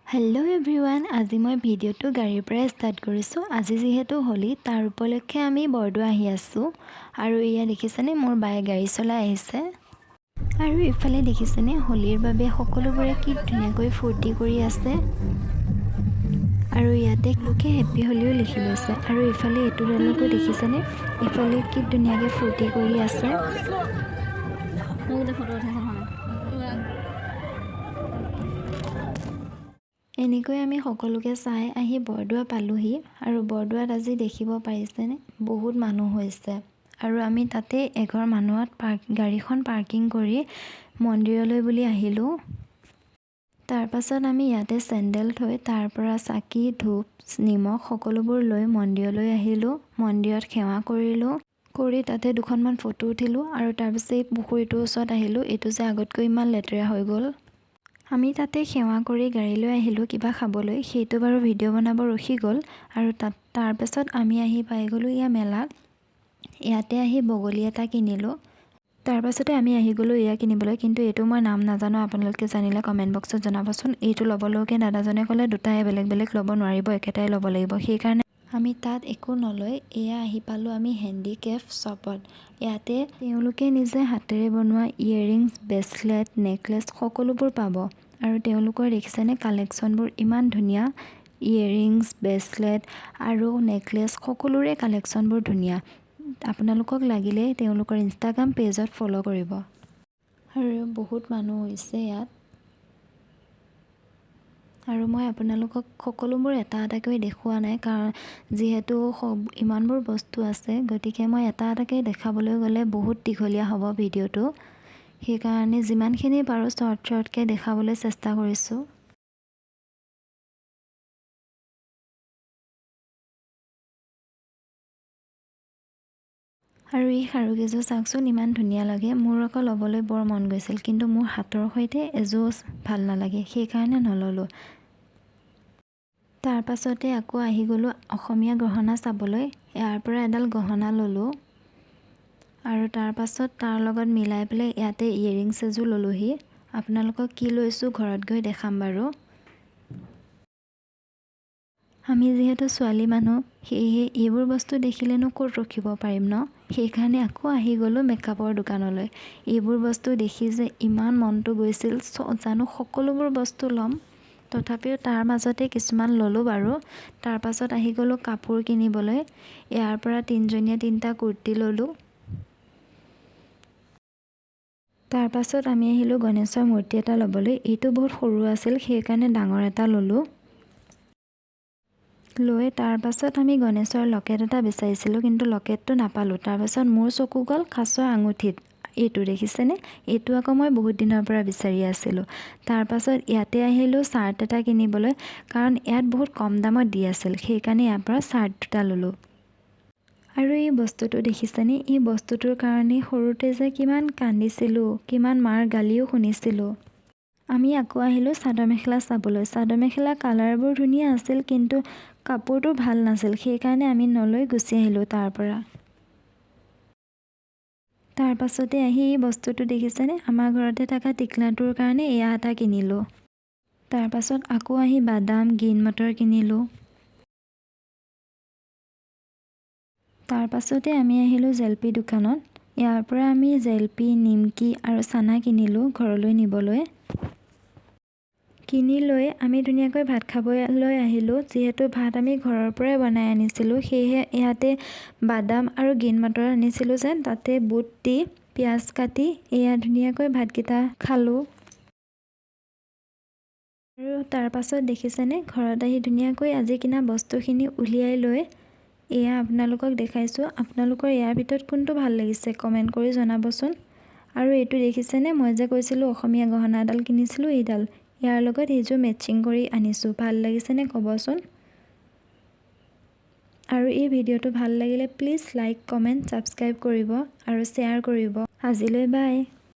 Hello everyone आज मैं video गाड़ीर पर start करिसो। आज जेहेतु होली तार उपलक्षे आमी बरदुआ आहि आसो आरु इया देखिसेने मोर बाये गाड़ी चलाई आहिसे आरु इफाले देखिसेने होलिर बारे सकलोबोरे कि धुनियाকৈ फूर्ति करि आछे आरु इयाते लोके हेपी होलिओ लिखि लैसे आरु इफाले एटु दलको देखिसेने इफाले कि धुनियाকৈ फूर्ति करि आछे। এনেকৈ আমি সকলোকে চাই আহি বৰদুৱা পালোহি আৰু বৰদুৱাত আজি দেখিব পাৰিছেনে বহুত মানুহ হৈছে আৰু আমি তাতে এঘৰ মানুহত গাড়ীখন পাৰ্কিং কৰি মন্দিৰলৈ বুলি আহিলো। তাৰ পাছত আমি ইয়াতে চেণ্ডেল থৈ তাৰ পৰা চাকি ধূপ নিমখ সকলোবোৰ লৈ মন্দিৰলৈ আহিলো। মন্দিৰত সেৱা কৰিলো কৰি তাতে দুখনমান ফটো উঠিলো আৰু তাৰ পিছত এই পুখুৰীটোৰ ওচৰত আহিলো। এইটো যে আগতকৈ ইমান লেতেৰা হৈ গ'ল। আমি তাতে সেৱা কৰি গাড়ীলৈ আহিলো কিবা খাবলৈ, সেইটো বাৰু ভিডিঅ' বনাব ৰখি গ'ল আৰু তাৰ পাছত আমি আহি পাই গ'লো ইয়া মেলাত। ইয়াতে আহি বগলী এটা কিনিলো। তাৰ পাছতে আমি আহি গ'লো ইয়া কিনিবলৈ, কিন্তু এইটো মই নাম নাজানো, আপোনালোকে জানিলে কমেণ্ট বক্সত জনাবচোন। এইটো ল'বলৈকে দাদাজনে ক'লে দুটাই বেলেগ বেলেগ ল'ব নোৱাৰিব, একেটাই ল'ব লাগিব। সেইকাৰণে আমি তাত একো নলৈ এয়া আহি পালোঁ আমি হেণ্ডিক্ৰাফ্ট শ্বপত। ইয়াতে তেওঁলোকে নিজে হাতেৰে বনোৱা ইয়েৰিংছ ব্ৰেচলেট নেকলেছ সকলোবোৰ পাব আৰু তেওঁলোকৰ দেখিছেনে কালেকশ্যনবোৰ ইমান ধুনীয়া। ইয়েৰিংছ ব্ৰেচলেট আৰু নেকলেছ সকলোৰে কালেকশ্যনবোৰ ধুনীয়া। আপোনালোকক লাগিলে তেওঁলোকৰ ইনষ্টাগ্ৰাম পেজত ফ'ল' কৰিব। আৰু বহুত মানুহ হৈছে ইয়াত আৰু মই আপোনালোকক সকলোবোৰ এটা এটাকৈ দেখুওৱা নাই, কাৰণ যিহেতু ইমানবোৰ বস্তু আছে, গতিকে মই এটা এটাকৈ দেখাবলৈ গ'লে বহুত দীঘলীয়া হ'ব ভিডিঅ'টো। সেইকাৰণে যিমানখিনি পাৰোঁ শ্বৰ্টকৈ দেখাবলৈ চেষ্টা কৰিছোঁ। আৰু এই খাৰুকেইযোৰ চাওকচোন ইমান ধুনীয়া লাগে। মোৰ আকৌ ল'বলৈ বৰ মন গৈছিল, কিন্তু মোৰ হাতৰ সৈতে এযোৰ ভাল নালাগে, সেইকাৰণে নল'লোঁ। তাৰ পাছতে আকৌ আহি গ'লোঁ অসমীয়া গহনা চাবলৈ। ইয়াৰ পৰা এডাল গহনা ল'লোঁ আৰু তাৰ পাছত তাৰ লগত মিলাই পেলাই ইয়াতে ইয়েৰিংছ এযোৰ ল'লোহি। আপোনালোকক কি লৈছোঁ ঘৰত গৈ দেখাম বাৰু। আমি যিহেতু ছোৱালী মানুহ, সেয়েহে এইবোৰ বস্তু দেখিলেনো ক'ত ৰখিব পাৰিম ন। সেইকাৰণে আকৌ আহি গ'লোঁ মেকআপৰ দোকানলৈ। এইবোৰ বস্তু দেখি যে ইমান মনটো গৈছিল, জানো সকলোবোৰ বস্তু ল'ম, তথাপিও তাৰ মাজতে কিছুমান ল'লোঁ বাৰু। তাৰ পাছত আহি গ'লোঁ কাপোৰ কিনিবলৈ। ইয়াৰ পৰা তিনিজনীয়া তিনিটা কুৰ্তি ল'লোঁ। তাৰ পাছত আমি আহিলোঁ গণেশৰ মূৰ্তি এটা ল'বলৈ। এইটো বহুত সৰু আছিল, সেইকাৰণে ডাঙৰ এটা ল'লোঁ। লৈ তাৰ পাছত আমি গণেশৰ লকেট এটা বিচাৰিছিলোঁ, কিন্তু লকেটটো নাপালোঁ। তাৰ পাছত মোৰ চকু গ'ল কাছৰ আঙুঠিত। এইটো দেখিছেনে, এইটো আকৌ মই বহুত দিনৰ পৰা বিচাৰি আছিলোঁ। তাৰ পাছত ইয়াতে আহিলোঁ চাৰ্ট এটা কিনিবলৈ, কাৰণ ইয়াত বহুত কম দামত দি আছিল, সেইকাৰণে ইয়াৰ পৰা চাৰ্ট দুটা ল'লোঁ। আৰু এই বস্তুটো দেখিছেনে, এই বস্তুটোৰ কাৰণে সৰুতে যে কিমান কান্দিছিলোঁ, কিমান মাৰ গালিও শুনিছিলোঁ। আমি আকৌ আহিলোঁ চাদৰ মেখেলা চাবলৈ। চাদৰ মেখেলা কালাৰবোৰ ধুনীয়া আছিল, কিন্তু কাপোৰটো ভাল নাছিল, সেইকাৰণে আমি নলৈ গুচি আহিলোঁ তাৰ পৰা। তাৰ পাছতে আহি এই বস্তুটো দেখিছেনে, আমাৰ ঘৰতে থকা টিকলাটোৰ কাৰণে এয়া এটা কিনিলোঁ। তাৰ পাছত আকৌ আহি বাদাম গ্ৰীণ মটৰ কিনিলোঁ। তাৰ পাছতে আমি আহিলোঁ জেলপি দোকানত। ইয়াৰ পৰা আমি জেলপি নিমকি আৰু চানা কিনিলোঁ ঘৰলৈ নিবলৈ। কিনি লৈ আমি ধুনীয়াকৈ ভাত খাবলৈ আহিলোঁ। যিহেতু ভাত আমি ঘৰৰ পৰাই বনাই আনিছিলোঁ, সেয়েহে ইয়াতে বাদাম আৰু গ্ৰীণ মটৰ আনিছিলোঁ যে, তাতে বুট দি পিঁয়াজ কাটি এয়া ধুনীয়াকৈ ভাতকেইটা খালোঁ। আৰু তাৰ পাছত দেখিছেনে ঘৰত আহি ধুনীয়াকৈ আজি কিনা বস্তুখিনি উলিয়াই লৈ এয়া আপোনালোকক দেখাইছোঁ। আপোনালোকৰ ইয়াৰ ভিতৰত কোনটো ভাল লাগিছে কমেণ্ট কৰি জনাবচোন। আৰু এইটো দেখিছেনে, মই যে কৈছিলোঁ অসমীয়া গহনা এডাল কিনিছিলোঁ, এইডাল ইয়াৰ লগত এইযোৰ মেটচিং কৰি আনিছোঁ। ভাল লাগিছেনে ক'বচোন। আৰু এই ভিডিঅ'টো ভাল লাগিলে প্লিজ লাইক কমেণ্ট ছাবস্ক্ৰাইব কৰিব আৰু শ্বেয়াৰ কৰিব। আজিলৈ বাই।